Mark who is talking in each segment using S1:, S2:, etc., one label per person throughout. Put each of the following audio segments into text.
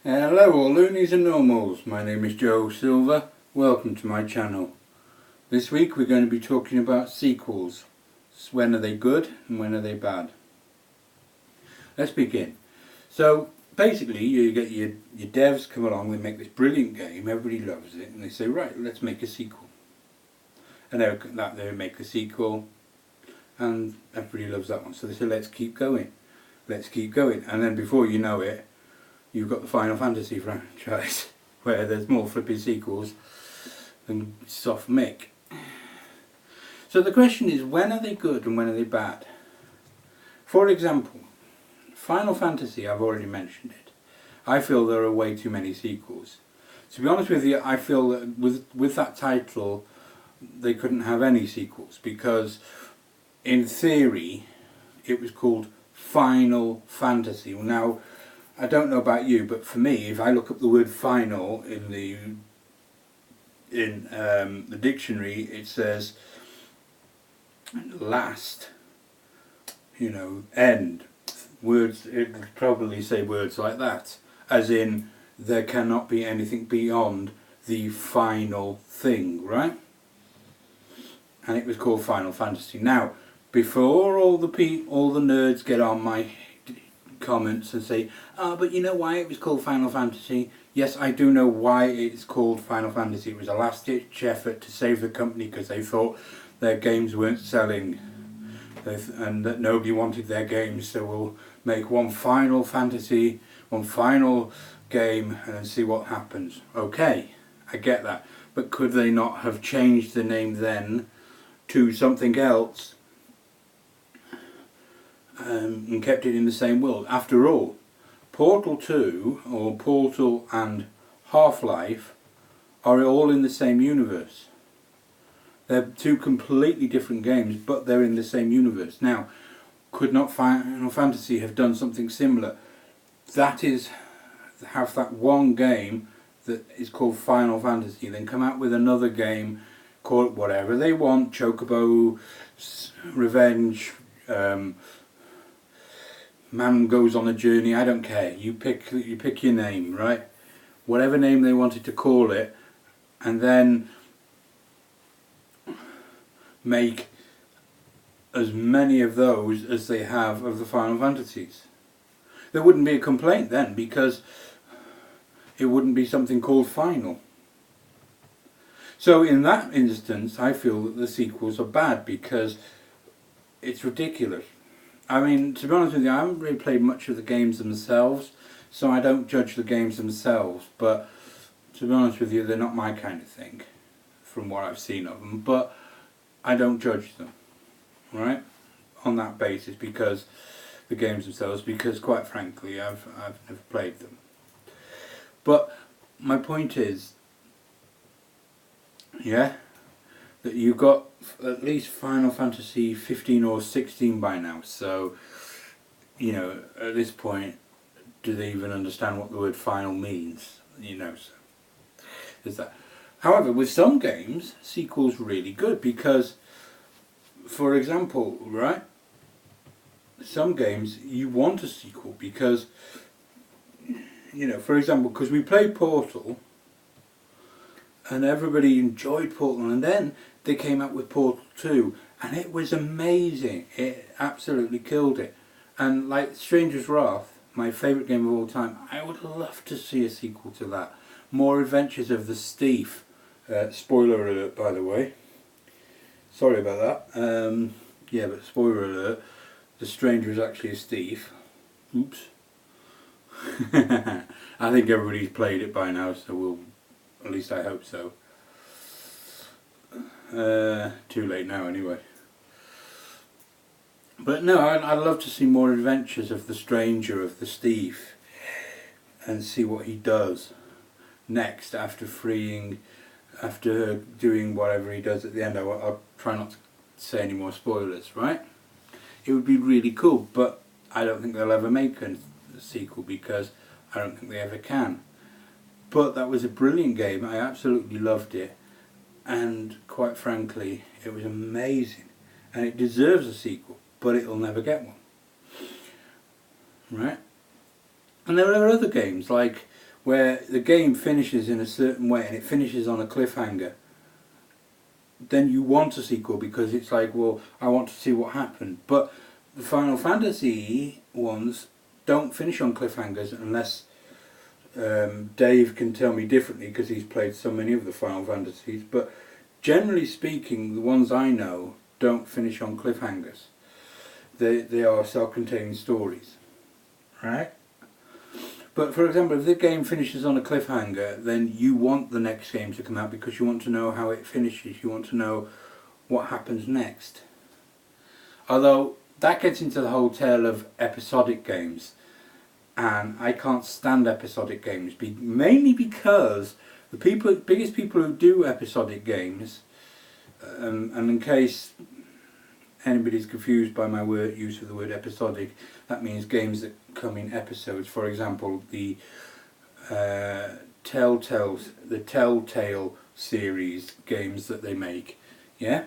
S1: Hello all loonies and normals, my name is Joe Silver, welcome to my channel. This week we're going to be talking about sequels. When are they good and when are they bad? Let's begin. So basically you get your devs come along, they make this brilliant game, everybody loves it, and they say right, let's make a sequel. And they make a sequel and everybody loves that one, so they say let's keep going, and then before you know it, you've got the Final Fantasy franchise, where there's more flipping sequels than soft mick. So the question is, when are they good and when are they bad? For example, Final Fantasy, I've already mentioned it. I feel there are way too many sequels. To be honest with you, I feel that with that title, they couldn't have any sequels, because in theory, it was called Final Fantasy. Now, I don't know about you, but for me, if I look up the word final in the dictionary, it says last, end. Words, it would probably say words like that, as in there cannot be anything beyond the final thing, right? And it was called Final Fantasy. Now, before all the nerds get on my comments and say, but you know why it was called Final Fantasy? Yes, I do know why it's called Final Fantasy. It was a last-ditch effort to save the company because they thought their games weren't selling and that nobody wanted their games, so we'll make one Final Fantasy, one final game, and then see what happens. Okay, I get that, but could they not have changed the name then to something else and kept it in the same world? After all, Portal 2 or Portal and Half-Life are all in the same universe. They're two completely different games, but they're in the same universe. Now, could not Final Fantasy have done something similar? That is, have that one game that is called Final Fantasy, then come out with another game, call it whatever they want, Chocobo, Revenge, Man Goes on a Journey, I don't care. You pick your name, right? Whatever name they wanted to call it, and then make as many of those as they have of the Final Fantasies. There wouldn't be a complaint then, because it wouldn't be something called Final. So in that instance, I feel that the sequels are bad because it's ridiculous. I mean, to be honest with you, I haven't really played much of the games themselves, so I don't judge the games themselves, but to be honest with you, they're not my kind of thing, from what I've seen of them, but I don't judge them, right, on that basis, because the games themselves, because quite frankly, I've never played them. But my point is, that you've got at least Final Fantasy 15 or 16 by now, so at this point, do they even understand what the word final means? So there's that. However, with some games, sequels really good because, for example, right, some games you want a sequel because, for example, because we played Portal and everybody enjoyed Portal, and then they came out with Portal 2 and it was amazing. It absolutely killed it. And like Stranger's Wrath, my favourite game of all time, I would love to see a sequel to that. More Adventures of the Thief. Spoiler alert, by the way. Sorry about that. But spoiler alert, the stranger is actually a thief. Oops. I think everybody's played it by now, so at least I hope so. Too late now anyway. But no, I'd love to see more adventures of the stranger, of the thief, and see what he does next after doing whatever he does at the end. I'll try not to say any more spoilers, right? It would be really cool, but I don't think they'll ever make a sequel because I don't think they ever can. But that was a brilliant game. I absolutely loved it, and quite frankly, it was amazing, and it deserves a sequel, but it'll never get one. Right? And there are other games like where the game finishes in a certain way and it finishes on a cliffhanger, then you want a sequel because it's like, well, I want to see what happened. But the Final Fantasy ones don't finish on cliffhangers unless Dave can tell me differently because he's played so many of the Final Fantasies. But generally speaking, the ones I know don't finish on cliffhangers. They are self-contained stories, right? But for example, if the game finishes on a cliffhanger, then you want the next game to come out because you want to know how it finishes. You want to know what happens next. Although that gets into the whole tale of episodic games, and I can't stand episodic games, mainly because the biggest people who do episodic games, and in case anybody's confused by my use of the word episodic, that means games that come in episodes. For example, the Telltale series games that they make, yeah?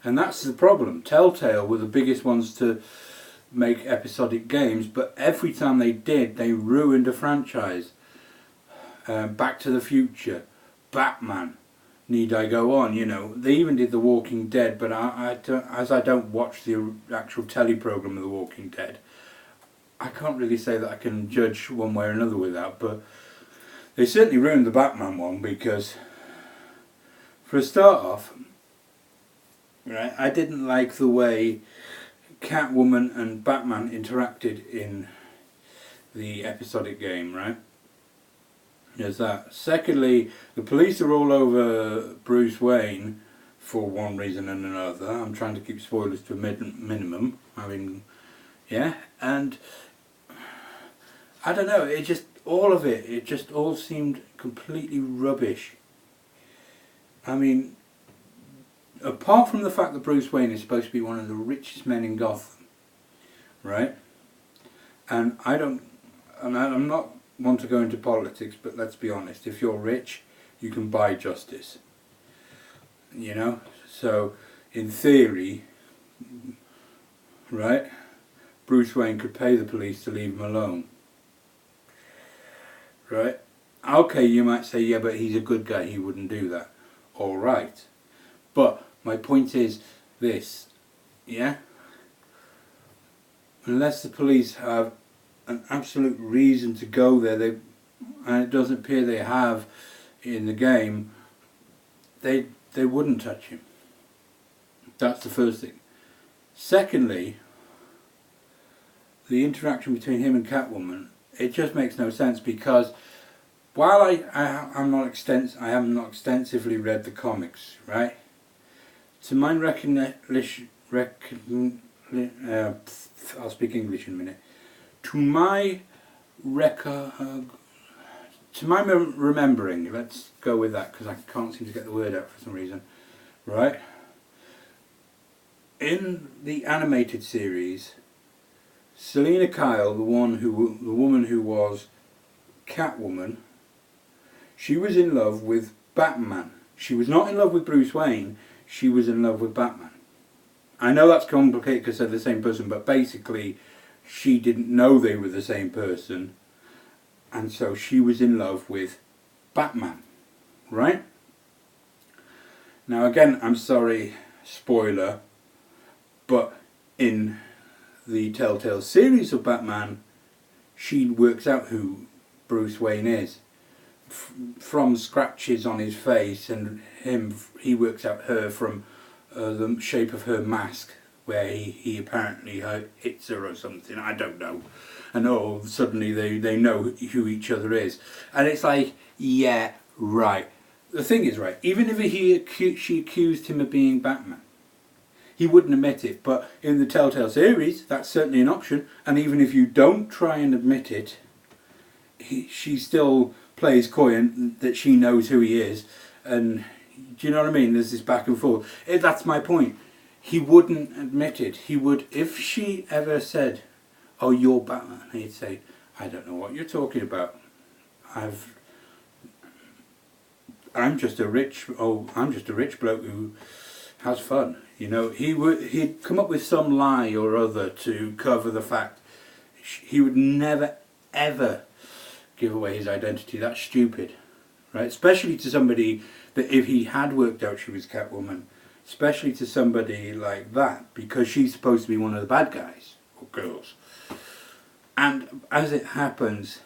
S1: And that's the problem. Telltale were the biggest ones to make episodic games, but every time they did, they ruined a franchise. Back to the Future, Batman, need I go on, you know. They even did The Walking Dead, but as I don't watch the actual telly program of The Walking Dead, I can't really say that I can judge one way or another with that, but they certainly ruined the Batman one because, for a start off, right, I didn't like the way Catwoman and Batman interacted in the episodic game, right? There's that. Secondly, the police are all over Bruce Wayne for one reason and another. I'm trying to keep spoilers to a minimum. Yeah, and I don't know, it just all seemed completely rubbish. I mean, apart from the fact that Bruce Wayne is supposed to be one of the richest men in Gotham, right? And I'm not one to go into politics, but let's be honest, if you're rich, you can buy justice. You know? So, in theory, right, Bruce Wayne could pay the police to leave him alone. Right? Okay, you might say, yeah, but he's a good guy, he wouldn't do that. Alright. But my point is this, yeah? Unless the police have an absolute reason to go there, and it doesn't appear they have in the game, they wouldn't touch him. That's the first thing. Secondly, the interaction between him and Catwoman, it just makes no sense because while I have not extensively read the comics, right? To my I'll speak English in a minute. To my remembering, let's go with that because I can't seem to get the word out for some reason, right? In the animated series, Selina Kyle, the woman who was Catwoman, she was in love with Batman. She was not in love with Bruce Wayne, she was in love with Batman. I know that's complicated because they're the same person, but basically she didn't know they were the same person, and so she was in love with Batman, right? Now again, I'm sorry, spoiler, but in the Telltale series of Batman, she works out who Bruce Wayne is. From scratches on his face, and he works out her from the shape of her mask, where he apparently hits her or something, I don't know. And suddenly they know who each other is. And it's like, yeah, right. The thing is, right, even if she accused him of being Batman, he wouldn't admit it. But in the Telltale series, that's certainly an option. And even if you don't try and admit it, she still plays coy and that she knows who he is. And do you know what I mean? There's this back and forth. That's my point. He wouldn't admit it. He would, if she ever said, "Oh, you're Batman," he'd say, "I don't know what you're talking about. I'm just a rich bloke who has fun." You know, he'd come up with some lie or other to cover the fact. He would never ever give away his identity. That's stupid, right? Especially to somebody that, if he had worked out she was Catwoman, especially to somebody like that, because she's supposed to be one of the bad guys or girls. And as it happens,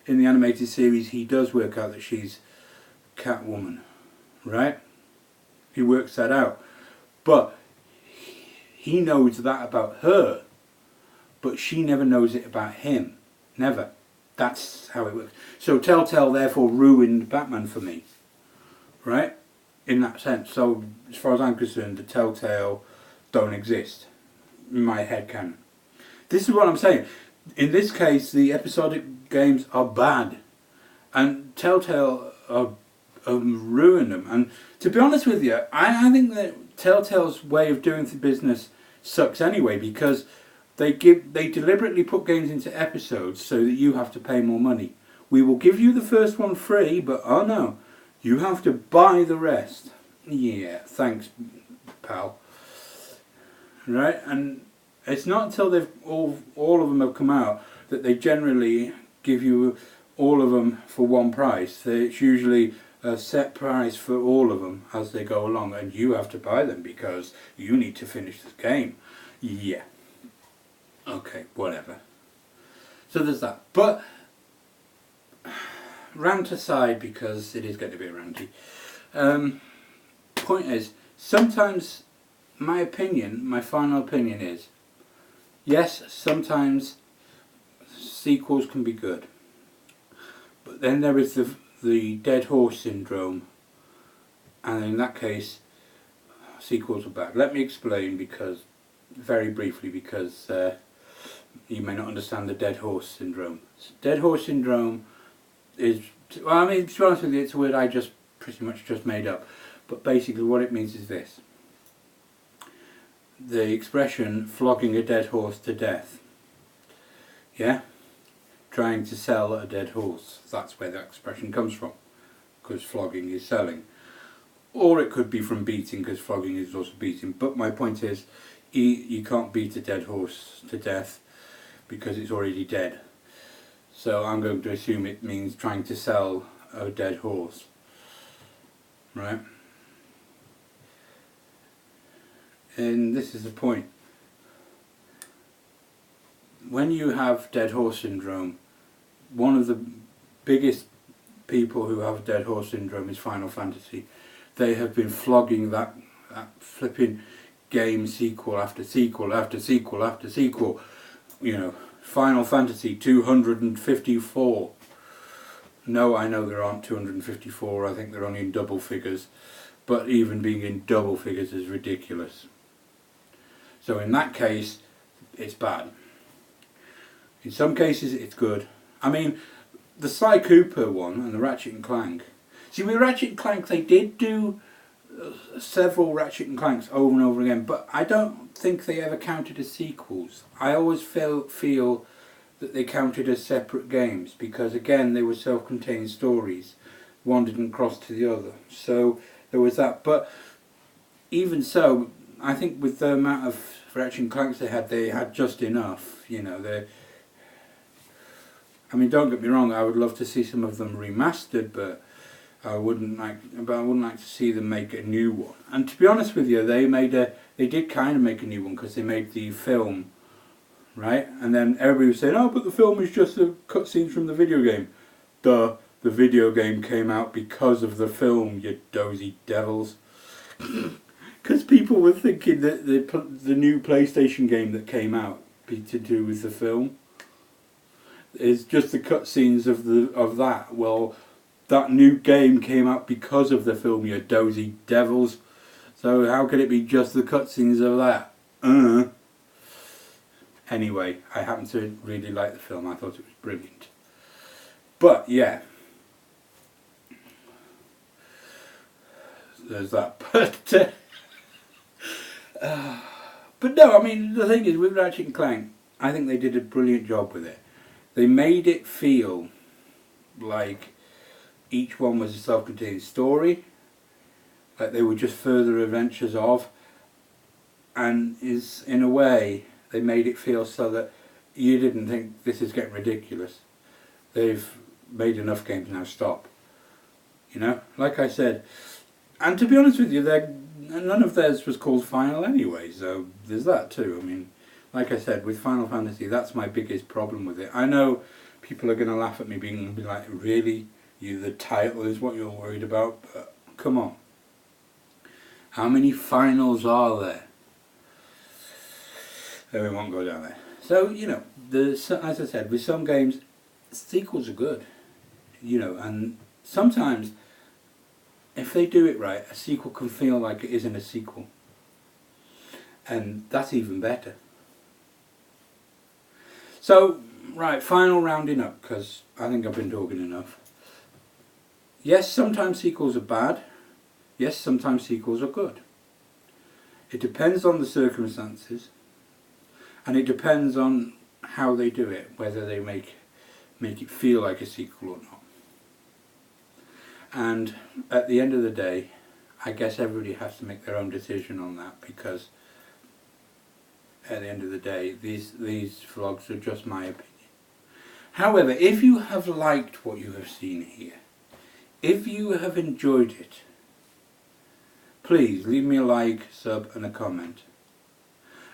S1: in the animated series, he does work out that she's Catwoman, right? He works that out. But he knows that about her, but she never knows it about him. Never. That's how it works. So Telltale therefore ruined Batman for me, right? In that sense. So as far as I'm concerned, the Telltale don't exist in my head canon. This is what I'm saying. In this case, the episodic games are bad, and Telltale are ruin them. And to be honest with you, I think that Telltale's way of doing the business sucks anyway, because they deliberately put games into episodes so that you have to pay more money. We will give you the first one free, but oh no, you have to buy the rest. Yeah, thanks, pal. Right? And it's not until they've all of them have come out that they generally give you all of them for one price. It's usually a set price for all of them as they go along, and you have to buy them because you need to finish this game. Yeah. Okay, whatever. So there's that. But rant aside, because it is going to be ranty. Point is, sometimes my final opinion is, yes, sometimes sequels can be good, but then there is the dead horse syndrome, and in that case sequels are bad. Let me explain, because very briefly, because you may not understand the dead horse syndrome. Dead horse syndrome is, well, I mean, to be honest with you, it's a word I just pretty much just made up, but basically what it means is this: the expression flogging a dead horse to death. Yeah? Trying to sell a dead horse. That's where that expression comes from, because flogging is selling. Or it could be from beating, because flogging is also beating. But my point is, you can't beat a dead horse to death because it's already dead. So I'm going to assume it means trying to sell a dead horse. Right? And this is the point. When you have dead horse syndrome, one of the biggest people who have dead horse syndrome is Final Fantasy. They have been flogging that flipping game sequel after sequel after sequel after sequel. You know, Final Fantasy 254. No, I know there aren't 254, I think they're only in double figures. But even being in double figures is ridiculous. So in that case, it's bad. In some cases, it's good. I mean, the Sly Cooper one and the Ratchet and Clank. See, with Ratchet and Clank, they did do several Ratchet and Clanks over and over again, but I don't think they ever counted as sequels. I always feel that they counted as separate games, because again, they were self-contained stories. One didn't cross to the other. So there was that. But even so, I think with the amount of Ratchet and Clanks they had just enough. You know, I mean, don't get me wrong, I would love to see some of them remastered, but I wouldn't like to see them make a new one. And to be honest with you, they did kind of make a new one, because they made the film, right? And then everybody was saying, oh, but the film is just the cutscenes from the video game. Duh, the video game came out because of the film, you dozy devils. Because people were thinking that the new PlayStation game that came out be to do with the film. It's just the cutscenes of that. Well, that new game came out because of the film, you dozy devils. So how could it be just the cutscenes of that? Anyway, I happen to really like the film. I thought it was brilliant. But yeah, there's that. But no, I mean, the thing is, with Ratchet and Clank, I think they did a brilliant job with it. They made it feel like each one was a self-contained story, like they were just further adventures of, and in a way they made it feel so that you didn't think this is getting ridiculous. They've made enough games, now stop. You know, like I said, and to be honest with you, none of theirs was called Final anyway, so there's that too. I mean, like I said, with Final Fantasy, that's my biggest problem with it. I know people are going to laugh at me, be like, really? The title is what you're worried about? But come on. How many finals are there? So we won't go down there. So, you know, as I said, with some games, sequels are good. You know, and sometimes, if they do it right, a sequel can feel like it isn't a sequel. And that's even better. So, right, final rounding up, because I think I've been talking enough. Yes, sometimes sequels are bad. Yes, sometimes sequels are good. It depends on the circumstances. And it depends on how they do it, whether they make it feel like a sequel or not. And at the end of the day, I guess everybody has to make their own decision on that, because at the end of the day, these vlogs are just my opinion. However, if you have liked what you have seen here, if you have enjoyed it, please leave me a like, sub and a comment.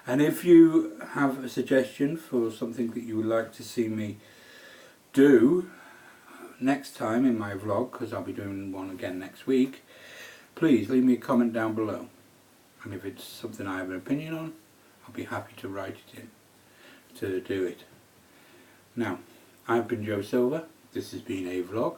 S1: And if you have a suggestion for something that you would like to see me do next time in my vlog, because I'll be doing one again next week, please leave me a comment down below. And if it's something I have an opinion on, I'll be happy to write it in, to do it. Now, I've been Joe Silver, this has been a vlog,